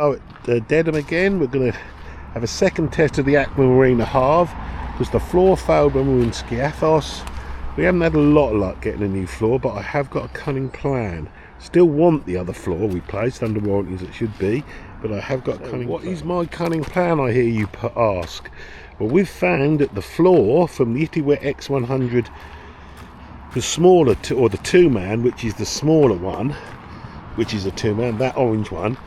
Oh, at Dedham again, we're going to have a second test of the Aqua Marina Halve, because the floor failed when we were in Skiathos. We haven't had a lot of luck getting a new floor, but I have got a cunning plan. Still want the other floor replaced under warranty as it should be, but I have got a cunning plan. What is my cunning plan, I hear you ask? Well, we've found that the floor from the Itiwet X100, the smaller, or the 2-man, which is the smaller one, which is a 2-man, that orange one,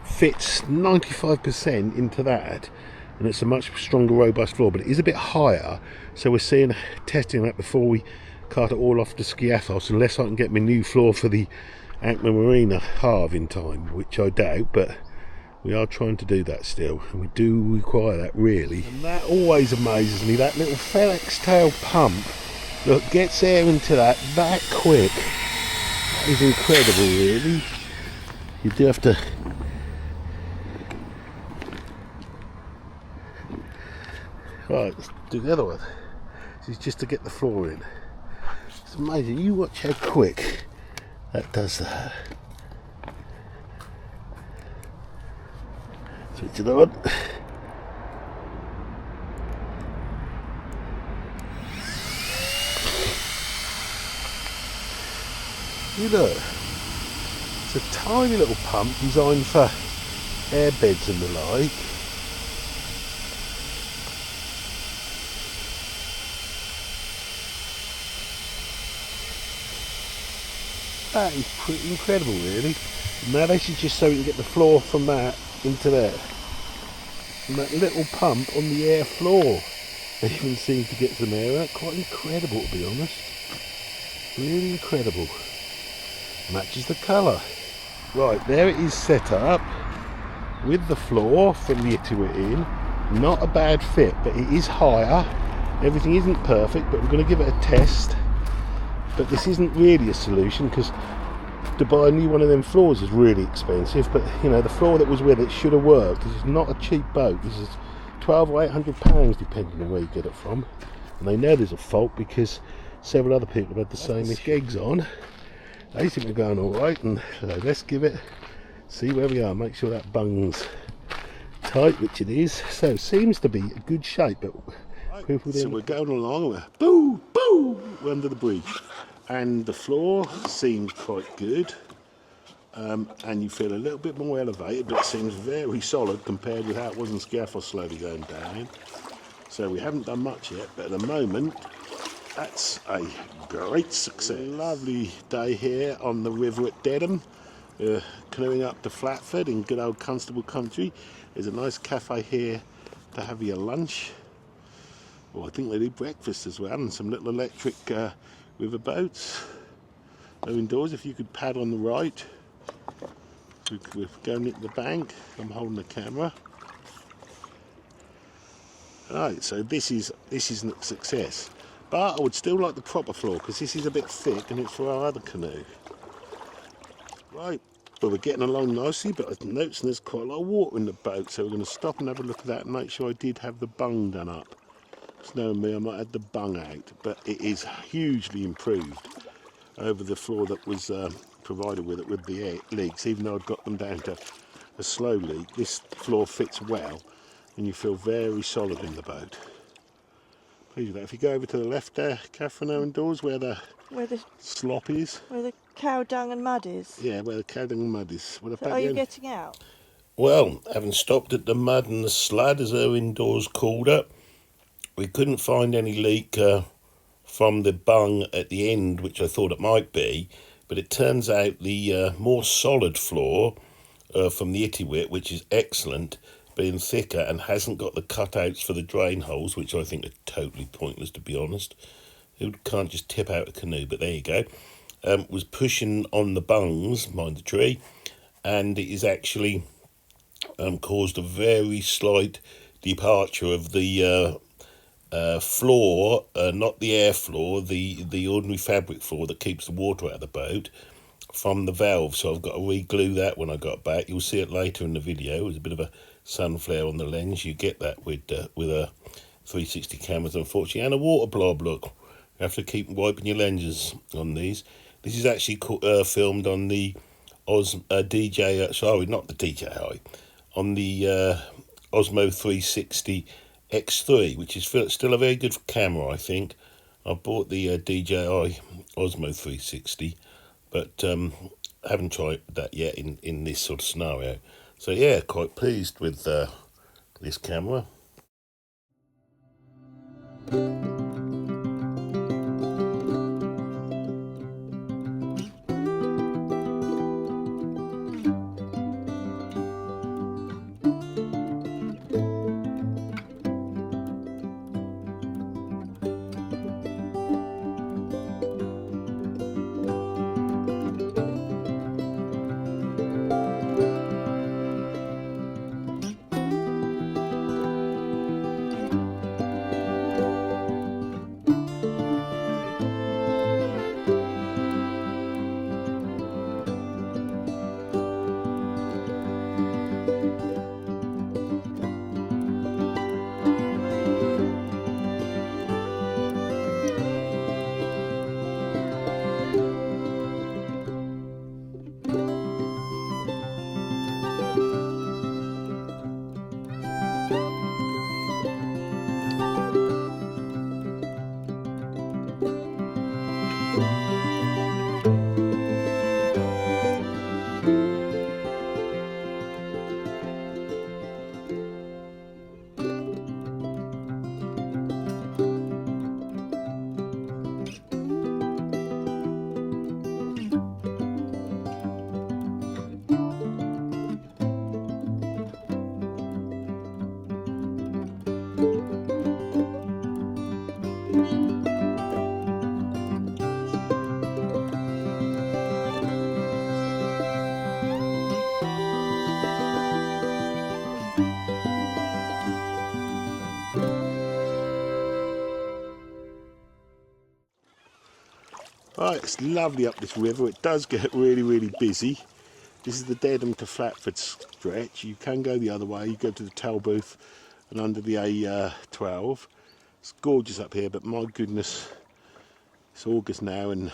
fits 95% into that, and it's a much stronger, robust floor, but it is a bit higher, so we're testing that before we cart it all off to Skiathos, unless I can get my new floor for the Aqua Marina Halve in time, which I doubt, but we are trying to do that still, and we do require that really. And that always amazes me, that little FedEx tail pump, look, gets air into that quick. That is incredible really. You do have to right, let's do the other one. This is just to get the floor in. It's amazing, you watch how quick that does that. Switch it on. You look, it's a tiny little pump designed for air beds and the like. That is pretty incredible really. Now this is just so we can get the floor from that into there. And that little pump on the air floor even seems to get some air out. Quite incredible, to be honest. Really incredible. Matches the colour. Right, there it is set up with the floor from the Itiwet in. Not a bad fit, but it is higher. Everything isn't perfect, but we're going to give it a test. But this isn't really a solution, because to buy a new one of them floors is really expensive, but you know, the floor that was with it should have worked. This is not a cheap boat. This is £12 or £800 depending on where you get it from, and they know there's a fault because several other people have had the same skegs on. They seem to be going all right, and so let's give it, see where we are, make sure that bung's tight, which it is. So seems to be a good shape, but so we're going along, we're boo boo, we're under the bridge, and the floor seems quite good, and you feel a little bit more elevated, but it seems very solid compared with how it was in Skiathos, slowly going down. So we haven't done much yet, but at the moment that's a great success. Lovely day here on the river at Dedham, canoeing up to Flatford in good old Constable country. There's a nice cafe here to have your lunch. Well, I think they do breakfast as well, and some little electric river boats. No indoors. If you could pad on the right, we're going into the bank. I'm holding the camera. Right, so this is a success, but I would still like the proper floor because this is a bit thick and it's for our other canoe. Right, well, we're getting along nicely, but I've noticed there's quite a lot of water in the boat, so we're going to stop and have a look at that and make sure I did have the bung done up. Knowing me, I might have the bung out, but it is hugely improved over the floor that was provided with it with the leaks. Even though I'd got them down to a slow leak, this floor fits well, and you feel very solid in the boat. Please with that. If you go over to the left there, Catherine, indoors, where the slop is. Where the cow dung and mud is? Yeah, where the cow dung and mud is. So are you getting out? Well, having stopped at the mud and the slud, as her indoors called it, we couldn't find any leak from the bung at the end, which I thought it might be, but it turns out the more solid floor from the Itiwet, which is excellent, being thicker and hasn't got the cutouts for the drain holes, which I think are totally pointless, to be honest. You can't just tip out a canoe, but there you go. Was pushing on the bungs, mind the tree, and it is actually caused a very slight departure of the floor, not the air floor, the ordinary fabric floor that keeps the water out of the boat, from the valve. So I've got to re-glue that when I got back. You'll see it later in the video. There's a bit of a sun flare on the lens. You get that with a 360 cameras, unfortunately, and a water blob. Look, you have to keep wiping your lenses on these. This is actually filmed on the DJI, sorry, not the DJI, on the Osmo 360 X3, which is still a very good camera, I think. I bought the DJI Osmo 360, but haven't tried that yet in this sort of scenario. So yeah, quite pleased with this camera. Right, it's lovely up this river. It does get really busy. This is the Dedham to Flatford stretch. You can go the other way. You go to the Talbooth and under the A12. It's gorgeous up here, but my goodness, it's August now and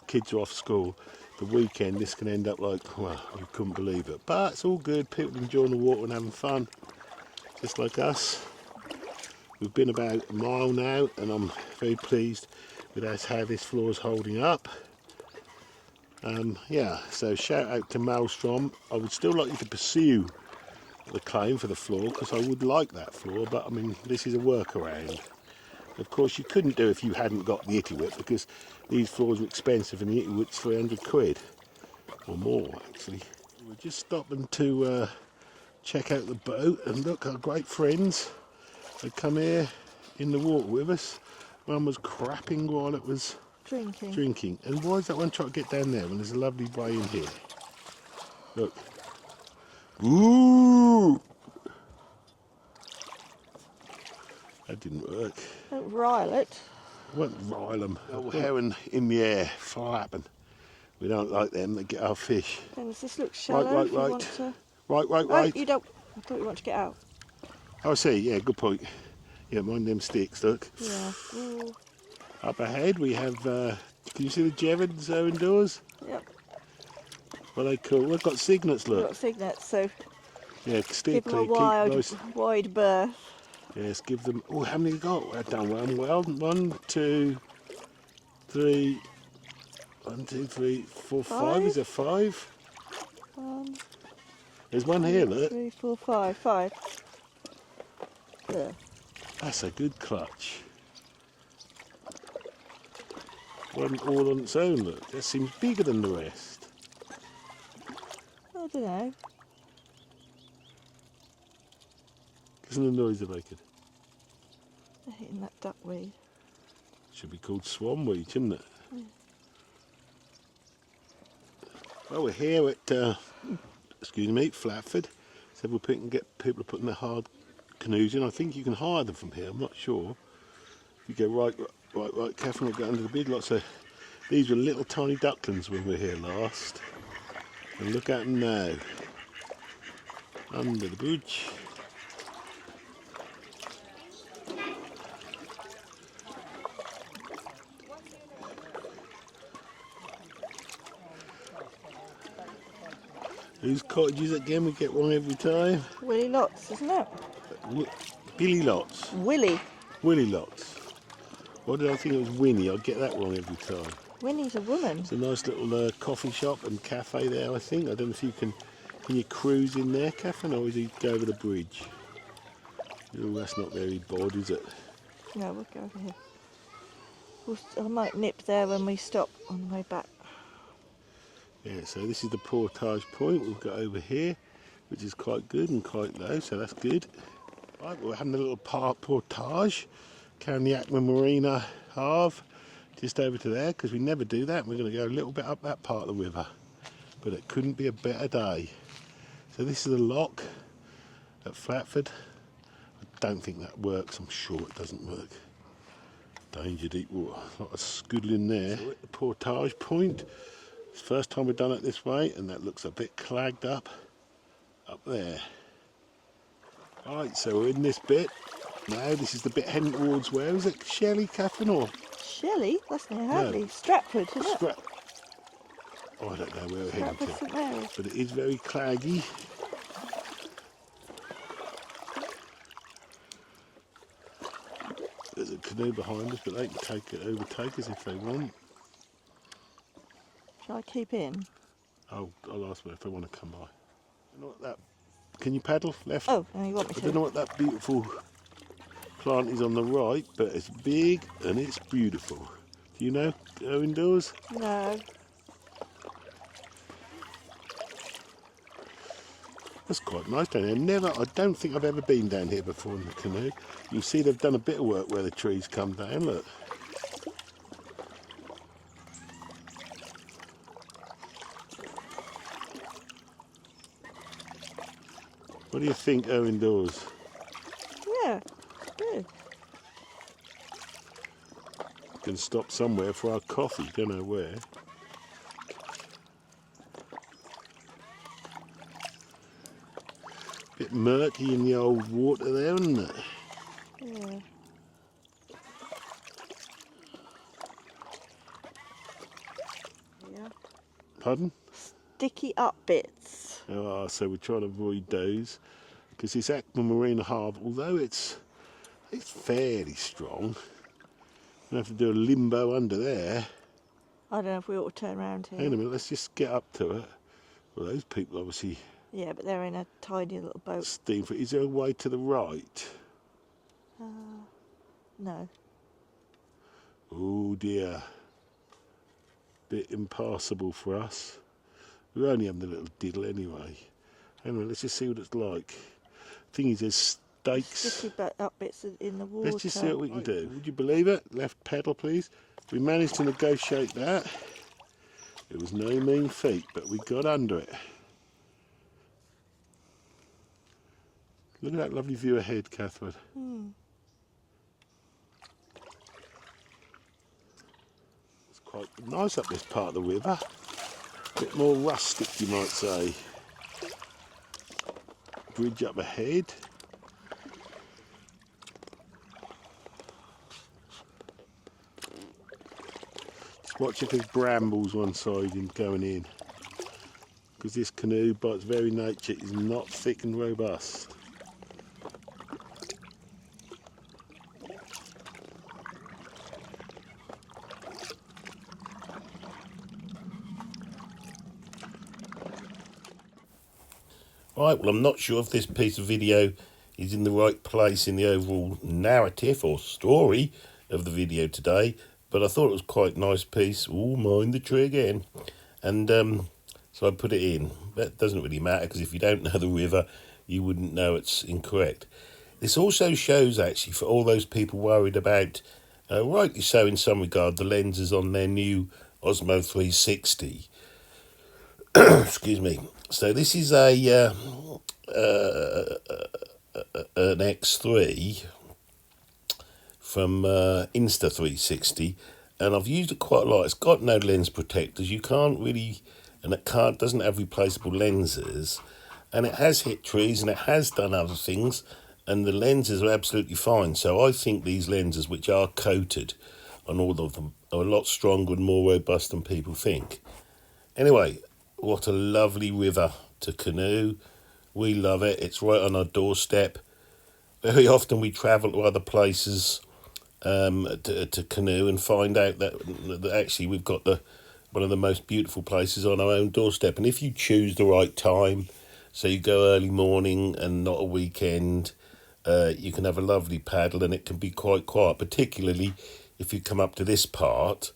kids are off school. The weekend, this can end up like, well, you couldn't believe it. But it's all good. People enjoying the water and having fun, just like us. We've been about a mile now, and I'm very pleased with how this floor is holding up. Yeah, so shout out to Maelstrom. I would still like you to pursue the claim for the floor, because I would like that floor, but I mean, this is a workaround. Of course, you couldn't do if you hadn't got the Ittywit, because these floors were expensive and the Ittywit's 300 quid, or more actually. We're just stopping to check out the boat, and look, our great friends, they come here in the water with us. One was crapping while it was drinking. And why is that one trying to get down there when there's a lovely way in here? Look. Ooh! That didn't work. Don't rile it. Won't rile them. Oh, heron in the air, flapping. We don't like them, they get our fish. Dennis, this looks shallow. Right. Want to... Right. You don't. I thought you want to get out. Oh, I see, yeah, good point. Yeah, mind them sticks, look. Yeah. Ooh. Up ahead we have, can you see the Jevons indoors? Yep. What are they called? We've got cygnets, look. We've got cygnets, so yeah, give them a wide berth. Yes, give them. Oh, how many you got? Well done, well. 1, 2, 3. 1, 2, 3, 4, 5. Is there 5? 1. There's one here, look. 3, 4, 5. 5. There. That's a good clutch. One all on its own, look. That seems bigger than the rest. I don't know. Listen to the noise they're making. They're hitting that duckweed. Should be called swanweed, shouldn't it? Yeah. Well, we're here at, Flatford. Several people are putting their hard canoes in. I think you can hire them from here, I'm not sure. If you go right, Catherine will go under the big lot. So these were little tiny ducklings when we were here last. And look at them now. Under the bridge. Whose cottages again we get wrong every time? Willie Lots, isn't it? Billy Lots. Willie. Willie Lots. Why did I think it was Winnie? I get that wrong every time. Winnie's a woman. It's a nice little coffee shop and cafe there, I think. I don't know if you can you cruise in there, Catherine, or is you go over the bridge? Oh, that's not very bored, is it? No, we'll go over here. I might nip there when we stop on the way back. Yeah, so this is the portage point we've got over here, which is quite good and quite low, so that's good. Right, we're having a little portage, carrying the Aqua Marina Halve just over to there, because we never do that. We're going to go a little bit up that part of the river, but it couldn't be a better day. So this is the lock at Flatford. I don't think that works, I'm sure it doesn't work. Danger deep water, a lot of scuddling there. So we're at the portage point. It's the first time we've done it this way, and that looks a bit clagged up there. Right, so we're in this bit. Now this is the bit heading towards, where is it? Shelley, Catherine, or? Shelley? That's near Halve. No. Stratford, isn't it? Oh, I don't know where we're heading to. St Mary. But it is very claggy. There's a canoe behind us, but they can overtake us if they want. Shall I keep in? I'll ask them if they want to come by. You know what that? Can you paddle left? Oh, no, you want me I to? don't know what that beautiful plant is on the right, but it's big and it's beautiful. Do you know? Go indoors? No. That's quite nice down here. I don't think I've ever been down here before in the canoe. You can see they've done a bit of work where the trees come down, look. What do you think, indoors? Yeah, good. We can stop somewhere for our coffee, don't know where. Bit murky in the old water there, isn't it? Yeah. Yeah. Pardon? Sticky up bits. Oh, so we're trying to avoid those, because this Aqua Marina Halve, although it's fairly strong, we have to do a limbo under there. I don't know if we ought to turn around here. Hang on a minute, let's just get up to it. Well, those people obviously Yeah, but they're in a tiny little boat. steam for. Is there a way to the right? No. Oh dear. Bit impassable for us. We're only having a little diddle anyway. Hang on, let's just see what it's like. Thing is, there's stakes. Sticky up bits in the water. Let's just see what we can do. Would you believe it? Left pedal, please. We managed to negotiate that. It was no mean feat, but we got under it. Look at that lovely view ahead, Catherine. It's quite nice up this part of the river. A bit more rustic, you might say. Bridge up ahead. Just watch if there's brambles one side and going in. Because this canoe, by its very nature, is not thick and robust. Right, well, I'm not sure if this piece of video is in the right place in the overall narrative or story of the video today, but I thought it was quite a nice piece. Oh, mind the tree again. And so I put it in. That doesn't really matter, because if you don't know the river, you wouldn't know it's incorrect. This also shows, actually, for all those people worried about, rightly so in some regard, the lenses on their new Osmo 360. Excuse me. So this is an X3 from Insta360, and I've used it quite a lot. It's got no lens protectors. You can't really, and it doesn't have replaceable lenses, and it has hit trees and it has done other things, and the lenses are absolutely fine. So I think these lenses, which are coated on all of them, are a lot stronger and more robust than people think. Anyway, what a lovely river to canoe. We love it. It's right on our doorstep. Very often we travel to other places to canoe and find out that actually we've got one of the most beautiful places on our own doorstep. And if you choose the right time, so you go early morning and not a weekend, you can have a lovely paddle and it can be quite quiet, particularly if you come up to this part.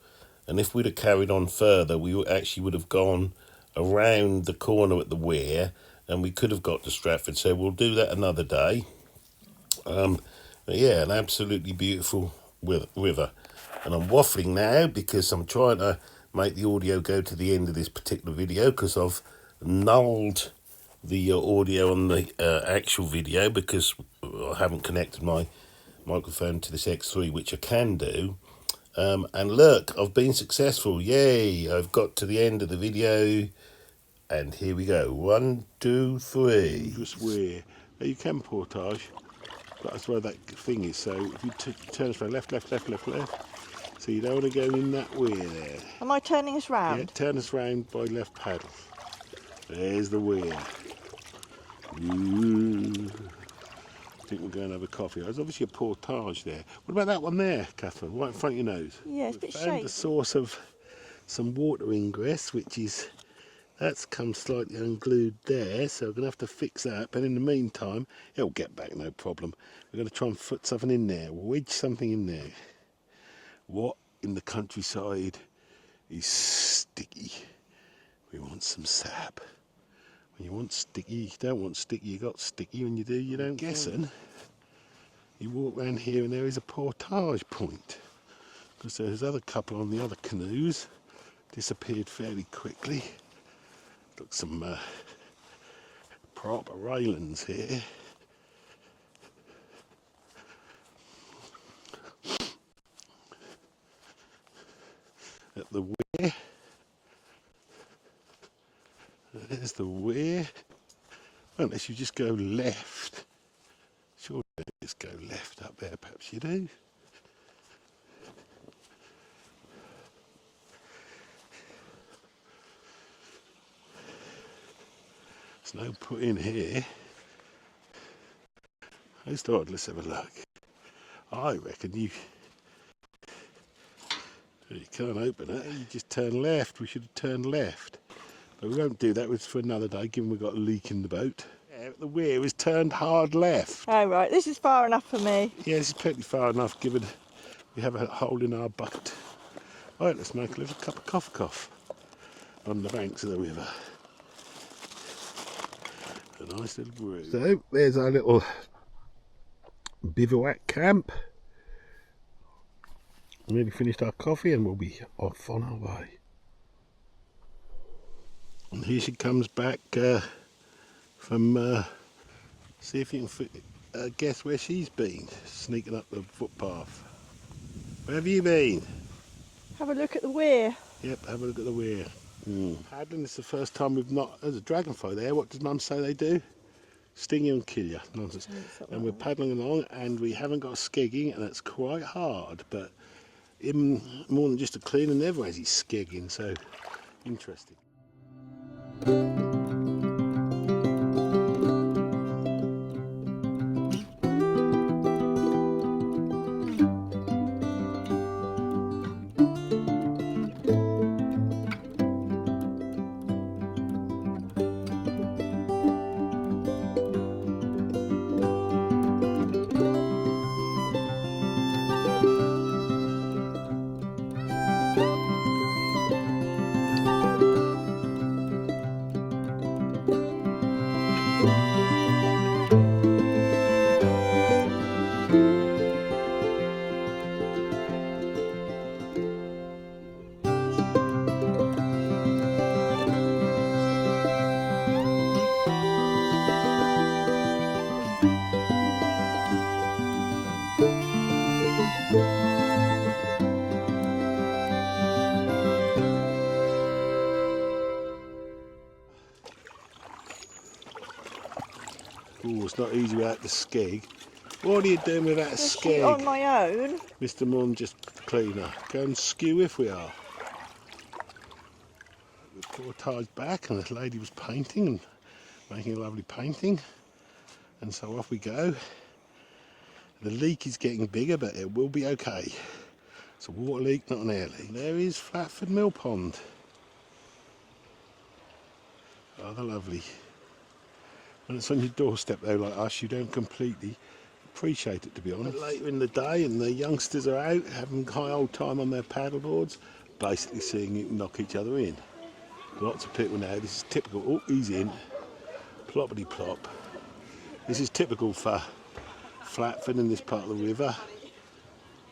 And if we'd have carried on further, we actually would have gone around the corner at the weir and we could have got to Stratford. So we'll do that another day. But yeah, an absolutely beautiful river. And I'm waffling now because I'm trying to make the audio go to the end of this particular video because I've nulled the audio on the actual video because I haven't connected my microphone to this X3, which I can do. And look, I've been successful. Yay! I've got to the end of the video. And here we go. 1, 2, 3. Just where you can portage. That's where that thing is. So if you turn us around, left. So you don't want to go in that weir there. Am I turning us round? Yeah, turn us round by left paddle. There's the weir. Ooh. I think we're going to have a coffee. There's obviously a portage there. What about that one there, Catherine? Right in front of your nose. Yeah, it's a bit shady. Found the source of some water ingress, which is... That's come slightly unglued there, so we're going to have to fix that. But in the meantime, it'll get back, no problem. We're going to try and put something in there, wedge something in there. What in the countryside is sticky? We want some sap. When you want sticky, you don't want sticky, you got sticky. When you do, you don't. Guessing, you walk around here and there is a portage point. Because there's other couple on the other canoes, disappeared fairly quickly. Got some proper railings here. At the weir. There's the weir. Well, unless you just go left. Sure, just go left up there, perhaps you do. There's no put in here. Let's have a look. I reckon you can't open it. You just turn left. We should have turned left. But we won't do that. It's for another day, given we've got a leak in the boat. Yeah, the weir is turned hard left. Oh, right. This is far enough for me. Yeah, this is plenty far enough, given we have a hole in our bucket. Right, let's make a little cup of coffee on the banks of the river. A nice little brew. So there's our little bivouac camp. Nearly finished our coffee and we'll be off on our way. And here she comes back from, see if you can guess where she's been, sneaking up the footpath. Where have you been? Have a look at the weir. Yep, have a look at the weir. Paddling, it's the first time we've not... There's a dragonfly there. What does Mum say they do? Sting you and kill you. Nonsense. And we're paddling along and we haven't got skegging and it's quite hard. But even more than just a cleaner, never has he skegging. So, interesting. Oh, it's not easy without the skeg. What are you doing without a skeg? On my own. Mr. Munn, just cleaner. Go and skew if we are. The portage back and this lady was painting and making a lovely painting. And so off we go. The leak is getting bigger, but it will be okay. It's a water leak, not an air leak. There is Flatford Mill Pond. Rather lovely. When it's on your doorstep though, like us, you don't completely appreciate it, to be honest. But later in the day and the youngsters are out having high old time on their paddle boards, basically seeing it knock each other in. Lots of people now, this is typical. Oh, he's in. Ploppity plop. This is typical for Flatford in this part of the river.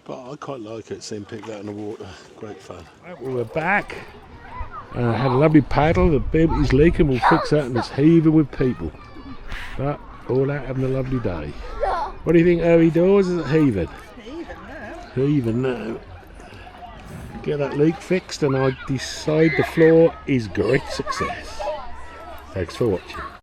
But I quite like it, seeing people out in the water. Great fun. Right, well, we're back. Had a lovely paddle. The boat is leaking. We'll fix that, and it's heaving with people. But all out having a lovely day. What do you think, early doors? Is it heaving? Heaving now. Heaving now. Get that leak fixed, and I decide the floor is great success. Thanks for watching.